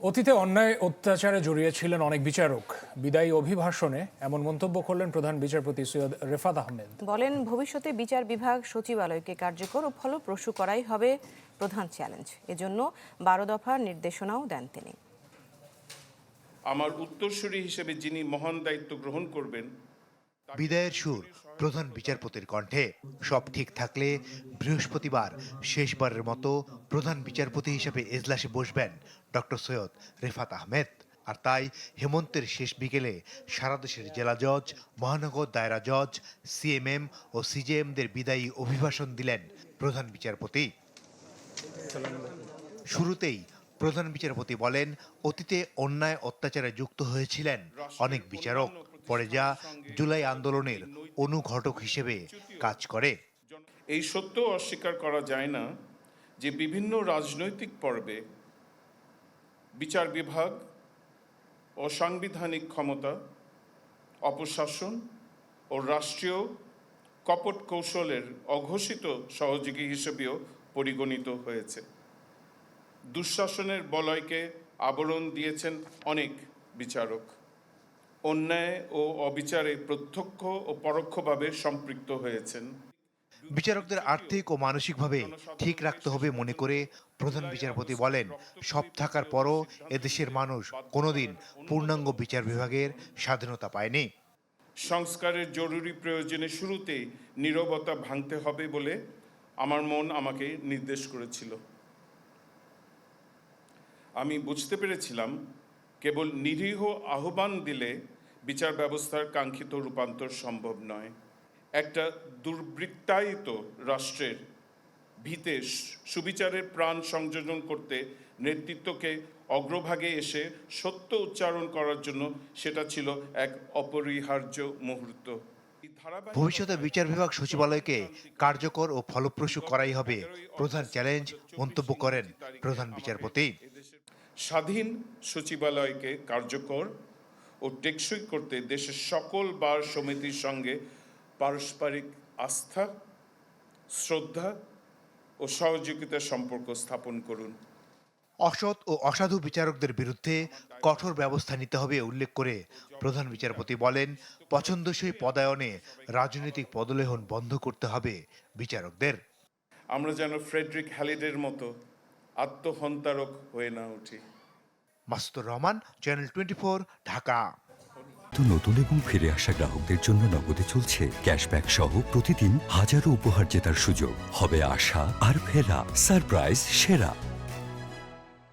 অতীতে অন্যায় অত্যাচারে জড়িয়েছিলেন অনেক বিচারক। বিদায়ী অভিভাষণে এমন মন্তব্য করলেন প্রধান বিচারপতি সৈয়দ রেফাত আহমেদ। বলেন, ভবিষ্যতে বিচার বিভাগ সচিবালয়কে কার্যকর ও ফলপ্রসূ করাই হবে প্রধান চ্যালেঞ্জ। এজন্য 12 দফার নির্দেশনাও দেন তিনি। আমার উত্তরসূরি হিসেবে যিনি মহান দায়িত্ব গ্রহণ করবেন। বিদায়ের সুর প্রধান বিচারপতির কণ্ঠে। সব ঠিক থাকলে বৃহস্পতিবার শেষবারের মতো প্রধান বিচারপতি হিসেবে এজলাসে বসবেন ডক্টর সৈয়দ রেফাত আহমেদ। আর তাই হেমন্তের শেষ বিকেলে সারা দেশের জেলা জজ, মহানগর দায়রা জজ, সিএমএম ও সিজেএমদের বিদায়ী অভিভাষণ দিলেন প্রধান বিচারপতি। শুরুতেই প্রধান বিচারপতি বলেন, অতীতে অন্যায় অত্যাচারে যুক্ত হয়েছিলেন অনেক বিচারক, পরে যা জুলাই আন্দোলনের অনুঘটক হিসেবে কাজ করে। এই সত্য অস্বীকার করা যায় না যে বিভিন্ন রাজনৈতিক পর্বে বিচার বিভাগ ও সাংবিধানিক ক্ষমতা, অপশাসন ও রাষ্ট্রীয় কপট কৌশলের অঘোষিত সহযোগী হিসেবেও পরিগণিত হয়েছে। দুঃশাসনের বলয়কে আবরণ দিয়েছেন অনেক বিচারক। অন্যায় ও অবিচারে প্রত্যক্ষ ও পরোক্ষভাবে সম্পৃক্ত হয়েছেন। বিচারকদের আর্থিক ও মানসিকভাবে ঠিক রাখতে হবে মনে করে প্রধান বিচারপতি বলেন, সব থাকার পরও এদেশের মানুষ কোনোদিন পূর্ণাঙ্গ বিচার বিভাগের স্বাধীনতা পায়নি। সংস্কারের জরুরি প্রয়োজনে শুরুতেই নীরবতা ভাঙতে হবে বলে আমার মন আমাকে নির্দেশ করেছিল। আমি বুঝতে পেরেছিলাম, কেবল নিরীহ আহ্বান দিলে বিচার ব্যবস্থার কাঙ্ক্ষিত রূপান্তর সম্ভব নয়। একটা দুর্বৃত্তায়িত রাষ্ট্রের ভিতে সুবিচারের প্রাণ সংযোজন করতে নেতৃত্বকে অগ্রভাগে এসে সত্য উচ্চারণ করার জন্য সেটা ছিল এক অপরিহার্য মুহূর্ত। ভবিষ্যতে বিচার বিভাগ সচিবালয়কে কার্যকর ও ফলপ্রসূ করাই হবে প্রধান চ্যালেঞ্জ মন্তব্য করেন প্রধান বিচারপতি। স্বাধীন সচিবালয়কে কার্যকর ও টেকসই করতে দেশের সকল বার সমিতির সঙ্গে পারস্পরিক আস্থা, শ্রদ্ধা ও সহযোগিতার সম্পর্ক স্থাপন করুন। অসৎ ও অসাধু বিচারকদের বিরুদ্ধে কঠোর ব্যবস্থা নিতে হবে উল্লেখ করে প্রধান বিচারপতি বলেন, পছন্দসই পদায়নে রাজনৈতিক পদলেহন বন্ধ করতে হবে বিচারকদের। আমরা যেন ফ্রেডরিক হ্যালিডের মতো আত্মহন্তারক হয়ে না উঠি। মাসুদুর রহমান, চ্যানেল 24, ঢাকা। তো নতুন এবং ফিরে আসা গ্রাহকদের জন্য নগদে চলছে ক্যাশব্যাক সহ প্রতিদিন হাজারো উপহার জেতার সুযোগ। হবে আশা আর ফেরা, সারপ্রাইজ সেরা।